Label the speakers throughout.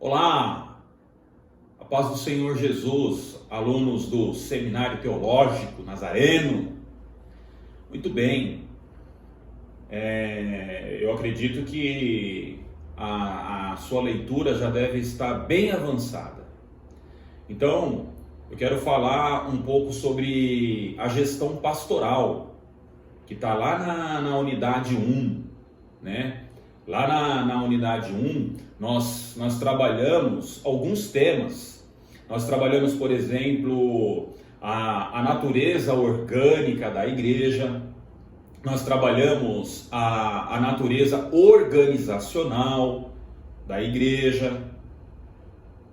Speaker 1: Olá, a paz do Senhor Jesus, alunos do Seminário Teológico Nazareno. Muito bem, eu acredito que a sua leitura já deve estar bem avançada. Então, eu quero falar um pouco sobre a gestão pastoral, que está lá na unidade 1, né? Lá na unidade 1, nós trabalhamos alguns temas. Nós trabalhamos, por exemplo, a natureza orgânica da igreja. Nós trabalhamos a natureza organizacional da igreja.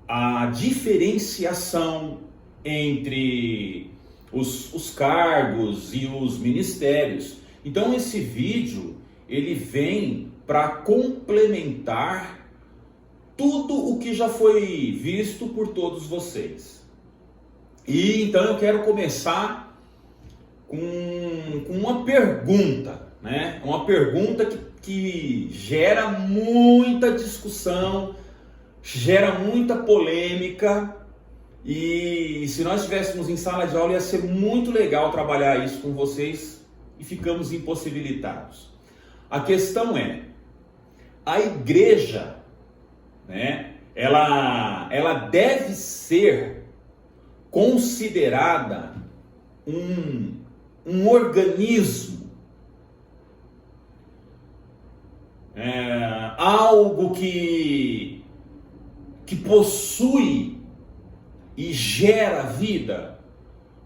Speaker 1: A diferenciação entre os cargos e os ministérios. Então, esse vídeo, ele vem para complementar tudo o que já foi visto por todos vocês. E então eu quero começar com uma pergunta, né? Uma pergunta que gera muita discussão, gera muita polêmica, e se nós estivéssemos em sala de aula ia ser muito legal trabalhar isso com vocês e ficamos impossibilitados. A questão é: a igreja, né, ela deve ser considerada um organismo, algo que possui e gera vida,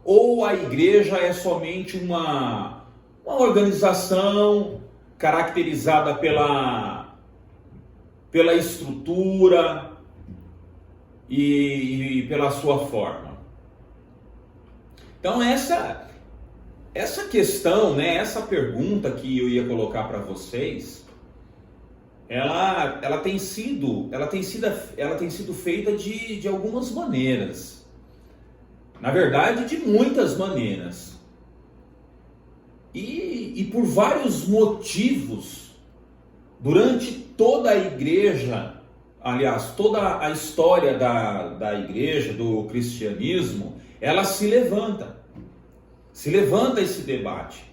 Speaker 1: ou a igreja é somente uma organização caracterizada pela estrutura e pela sua forma. Então essa questão, né, essa pergunta que eu ia colocar para vocês, ela tem sido feita de algumas maneiras. Na verdade, de muitas maneiras. E por vários motivos, durante toda a igreja, aliás, toda a história da igreja, do cristianismo, ela se levanta esse debate,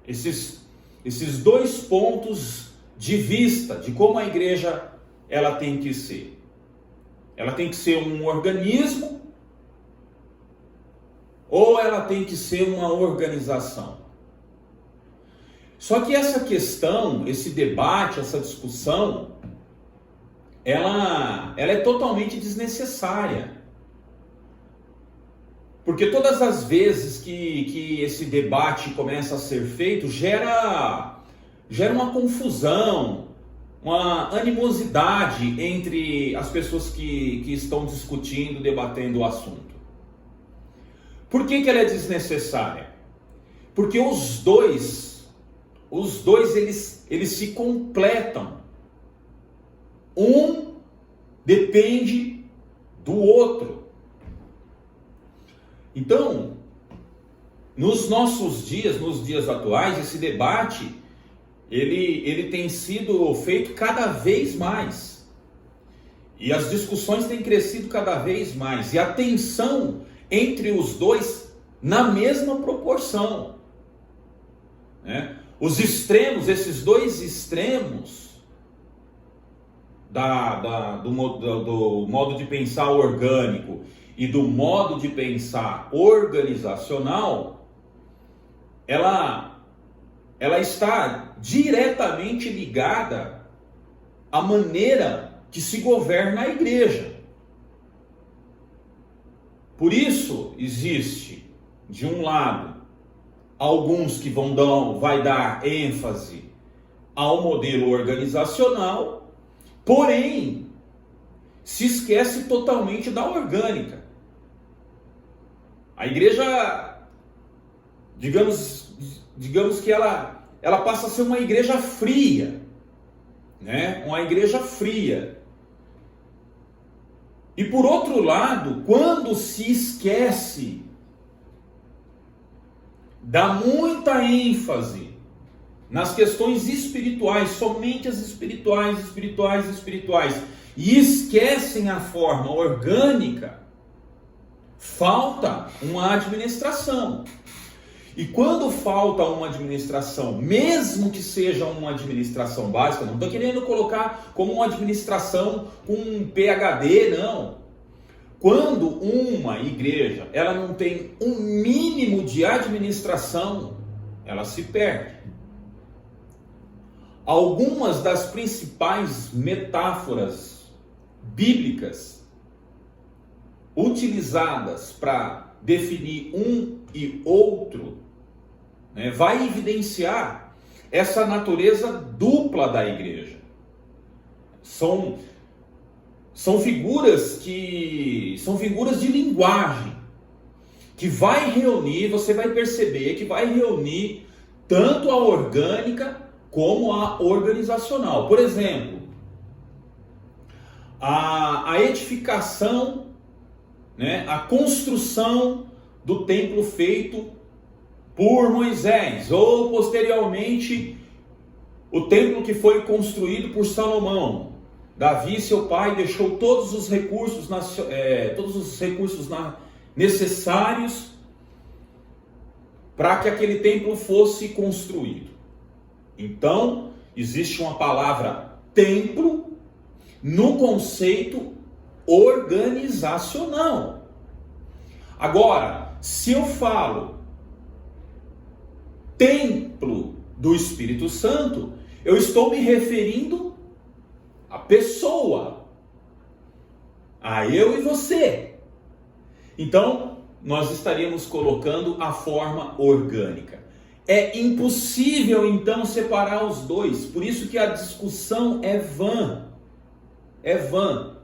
Speaker 1: esses dois pontos de vista de como a igreja ela tem que ser. Ela tem que ser um organismo ou ela tem que ser uma organização? Só que essa questão, esse debate, essa discussão, ela é totalmente desnecessária. Porque todas as vezes que esse debate começa a ser feito, gera uma confusão, uma animosidade entre as pessoas que estão discutindo, debatendo o assunto. Por que ela é desnecessária? Porque os dois eles se completam. Um depende do outro. Então, nos nossos dias, nos dias atuais, esse debate ele tem sido feito cada vez mais. E as discussões têm crescido cada vez mais. E a tensão entre os dois na mesma proporção, né? Os extremos, esses dois extremos do modo de pensar orgânico e do modo de pensar organizacional, ela está diretamente ligada à maneira que se governa a igreja. Por isso existe, de um lado, alguns que vai dar ênfase ao modelo organizacional, porém se esquece totalmente da orgânica. A igreja, digamos que ela passa a ser uma igreja fria, né? Uma igreja fria. E por outro lado, quando se esquece, dá muita ênfase nas questões espirituais, somente as espirituais, e esquecem a forma orgânica, falta uma administração. E quando falta uma administração, mesmo que seja uma administração básica, não estou querendo colocar como uma administração com um PhD, não. Quando uma igreja ela não tem um mínimo de administração, ela se perde. Algumas das principais metáforas bíblicas utilizadas para definir um e outro, né, vai evidenciar essa natureza dupla da igreja. São figuras de linguagem que vai reunir, você vai perceber que vai reunir tanto a orgânica como a organizacional. Por exemplo, a edificação, né, a construção do templo feito por Moisés, ou posteriormente o templo que foi construído por Salomão. Davi, seu pai, deixou todos os recursos necessários para que aquele templo fosse construído. Então, existe uma palavra templo no conceito organizacional. Agora, se eu falo templo do Espírito Santo, eu estou me referindo à pessoa, a eu e você. Então, nós estaríamos colocando a forma orgânica. É impossível, então, separar os dois. Por isso que a discussão é vã. É vã.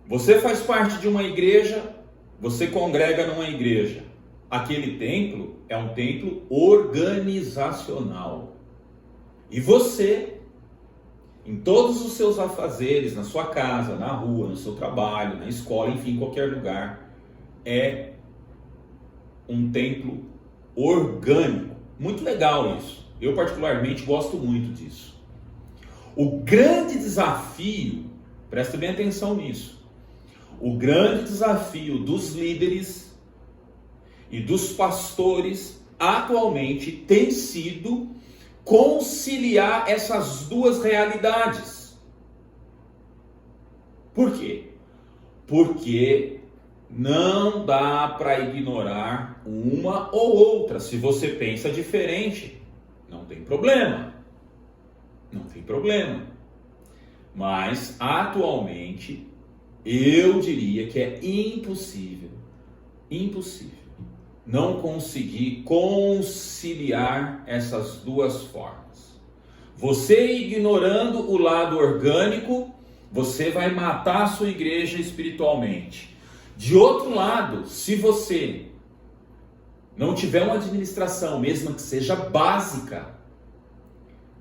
Speaker 1: Você faz parte de uma igreja, você congrega numa igreja. Aquele templo é um templo organizacional. E você, em todos os seus afazeres, na sua casa, na rua, no seu trabalho, na escola, enfim, em qualquer lugar, é um templo orgânico. Muito legal isso. Eu particularmente gosto muito disso. O grande desafio, preste bem atenção nisso, o grande desafio dos líderes e dos pastores atualmente tem sido conciliar essas duas realidades. Por quê? Porque não dá para ignorar uma ou outra. Se você pensa diferente, não tem problema. Não tem problema. Mas atualmente eu diria que é impossível não conseguir conciliar essas duas formas. Você ignorando o lado orgânico, você vai matar a sua igreja espiritualmente. De outro lado, se você não tiver uma administração, mesmo que seja básica,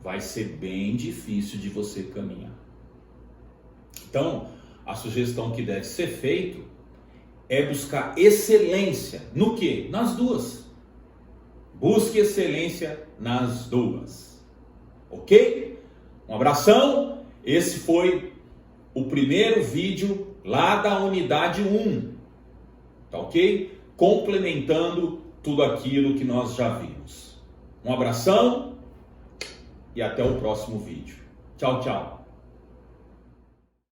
Speaker 1: vai ser bem difícil de você caminhar. Então, a sugestão que deve ser feita é buscar excelência. No quê? Nas duas. Busque excelência nas duas. Ok? Um abração. Esse foi o primeiro vídeo lá da unidade 1. Tá ok? Complementando tudo aquilo que nós já vimos. Um abração e até o próximo vídeo. Tchau, tchau.